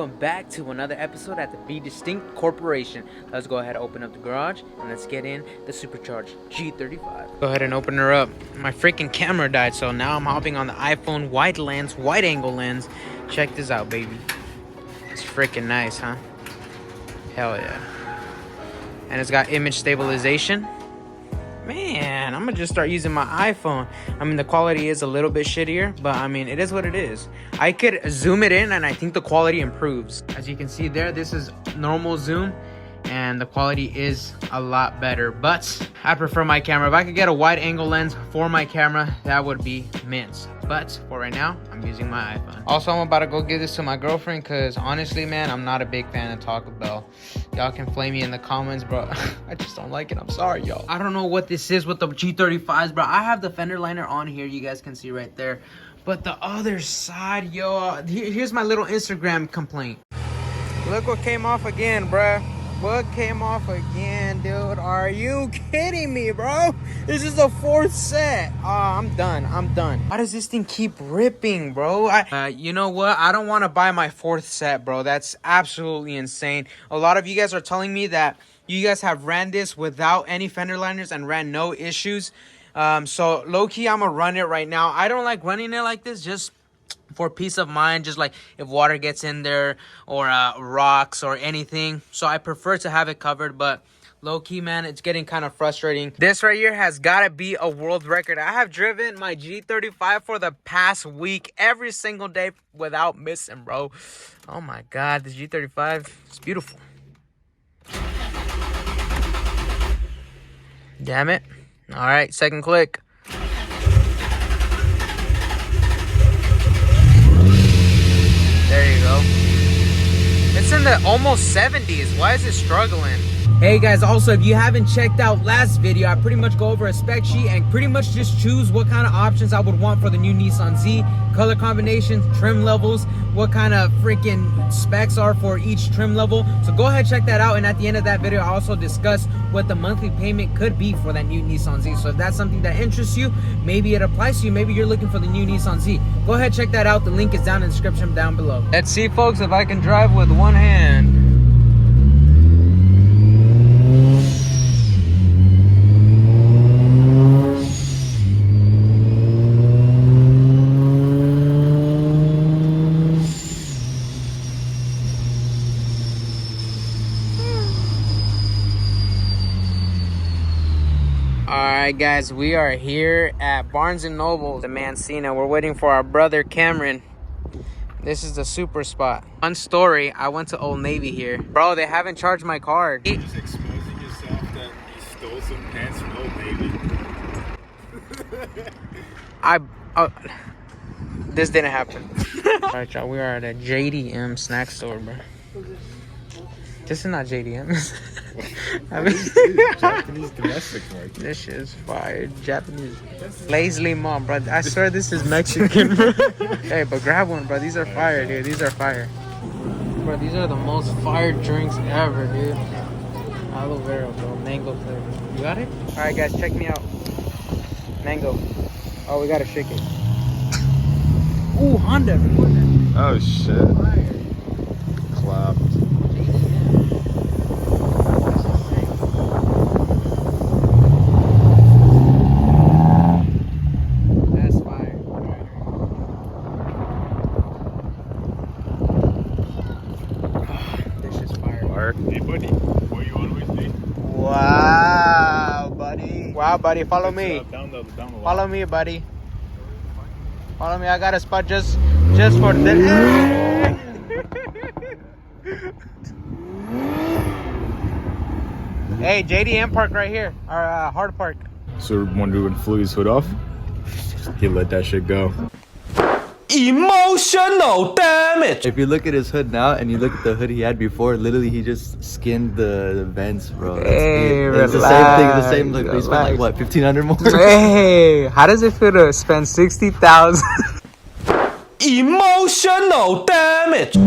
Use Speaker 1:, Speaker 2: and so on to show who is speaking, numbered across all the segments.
Speaker 1: welcome back to another episode at the BeDistinct Corporation. Let's go ahead and open up the garage and let's get in the supercharged G35. Go ahead and open her up. My freaking camera died, so now I'm hopping on the iPhone wide angle lens. Check this out, baby. It's freaking nice, huh? Hell yeah. And it's got image stabilization. Man, I'm gonna just start using my iPhone. I mean, the quality is a little bit shittier, but I mean, it is what it is. I could zoom it in and I think the quality improves. As you can see there, this is normal zoom and the quality is a lot better, but I prefer my camera. If I could get a wide angle lens for my camera, that would be mints. But for right now, I'm using my iPhone. Also, I'm about to go give this to my girlfriend because honestly, man, I'm not a big fan of Taco Bell. Y'all can flame me in the comments, bro. I just don't like it. I'm sorry, y'all. I don't know what this is with the G35s, bro. I have the fender liner on here. You guys can see right there. But the other side, yo, here's my little Instagram complaint. Look what came off again, bruh. What came off again, dude? Are you kidding me, bro? This is the fourth set. Oh, I'm done. Why does this thing keep ripping, bro? You know what? I don't want to buy my fourth set, bro. That's absolutely insane. A lot of you guys are telling me that you guys have ran this without any fender liners and ran no issues. So low-key, I'm going to run it right now. I don't like running it like this, just for peace of mind, just like if water gets in there or rocks or anything. So I prefer to have it covered, but low-key, man, it's getting kind of frustrating. This right here has got to be a world record. I have driven my G35 for the past week every single day without missing, bro. Oh my god, this G35 is beautiful. Damn it. All right, second click. There you go. It's in the almost 70s. Why is it struggling? Hey guys, also if you haven't checked out last video, I pretty much go over a spec sheet and pretty much just choose what kind of options I would want for the new Nissan Z, color combinations, trim levels, what kind of freaking specs are for each trim level. So go ahead, check that out, and at the end of that video I also discuss what the monthly payment could be for that new Nissan Z. So if that's something that interests you, maybe it applies to you, maybe you're looking for the new Nissan Z, go ahead, check that out. The link is down in the description down below. Let's see, folks, if I can drive with one hand. Alright guys, we are here at Barnes & Noble, the Mancina. We're waiting for our brother Cameron. This is the super spot. One story, I went to Old Navy here. Bro, they haven't charged my card.
Speaker 2: You're just exposing yourself that you stole some pants from Old Navy.
Speaker 1: This didn't happen. Alright y'all, we are at a JDM snack store, bro. This is not JDM. I mean,
Speaker 2: Japanese domestic market.
Speaker 1: This shit is fire. Japanese. Lazily Mom, bro. I swear this is Mexican, bro. Hey, but grab one, bro. These are fire, dude. These are fire. Bro, these are the most fire drinks ever, dude. Aloe vera, bro. Mango flavor. You got it? Alright, guys, check me out. Mango. Oh, we gotta shake it. Ooh, Honda.
Speaker 2: Oh, shit.
Speaker 1: Fire.
Speaker 2: Clapped. Hey buddy, where you on with me?
Speaker 1: Wow, buddy. Wow, buddy. Follow me.
Speaker 2: Down the
Speaker 1: Follow me, buddy. Follow me. I got a spot just for this. Hey, JDM Park right here. Or Hard Park.
Speaker 2: So one dude flew his hood off. He let that shit go.
Speaker 3: Emotional damage.
Speaker 4: If you look at his hood now and you look at the hood he had before, literally he just skinned the vents, bro. It's the same thing, the same look. He spent like what, 1,500 more?
Speaker 1: Hey, how does it feel to spend 60,000?
Speaker 3: Emotional damage.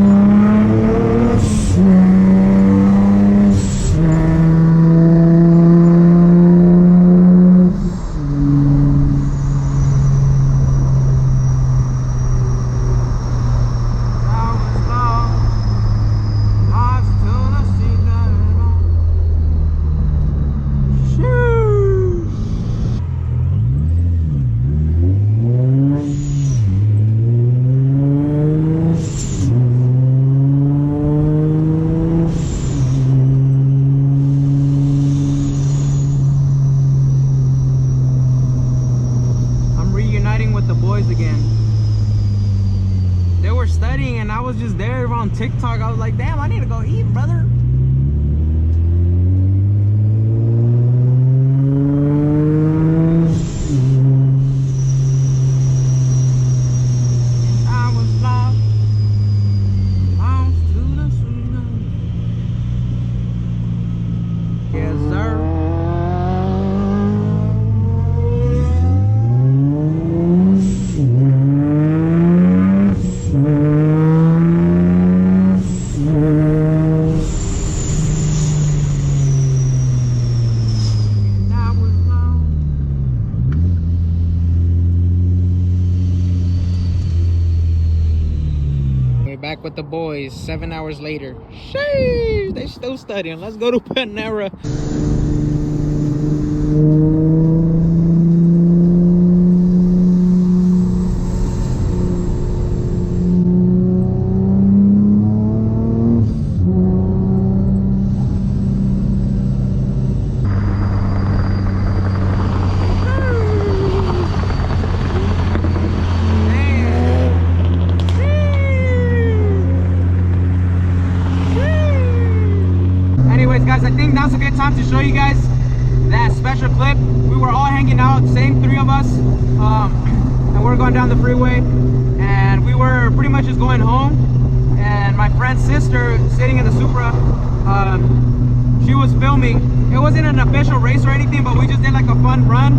Speaker 1: boys again. They were studying and I was just there on TikTok. I was like, damn, I need to go eat, brother. Back with the boys 7 hours later. Sheesh, they still studying. Let's go to Panera. Guys, I think now's a good time to show you guys that special clip. We were all hanging out, same three of us, and we're going down the freeway, and we were pretty much just going home, and my friend's sister sitting in the Supra, she was filming. It wasn't an official race or anything, but we just did like a fun run,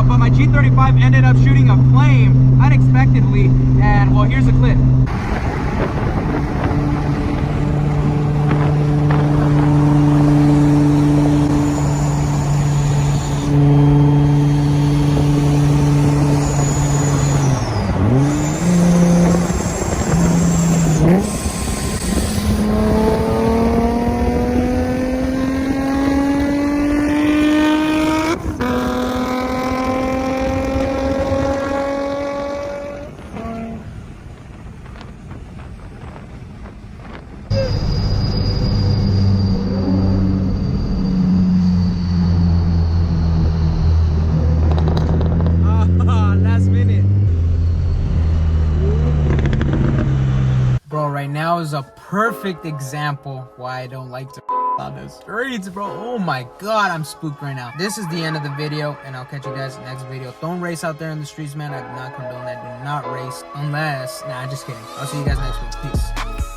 Speaker 1: but my G35 ended up shooting a flame unexpectedly, and well, here's a clip. Right now is a perfect example why I don't like to on the streets, bro. Oh my god, I'm spooked right now. This is the end of the video, and I'll catch you guys in the next video. Don't race out there in the streets, man. I do not condone that. Do not race unless... Nah, just kidding. I'll see you guys next week. Peace.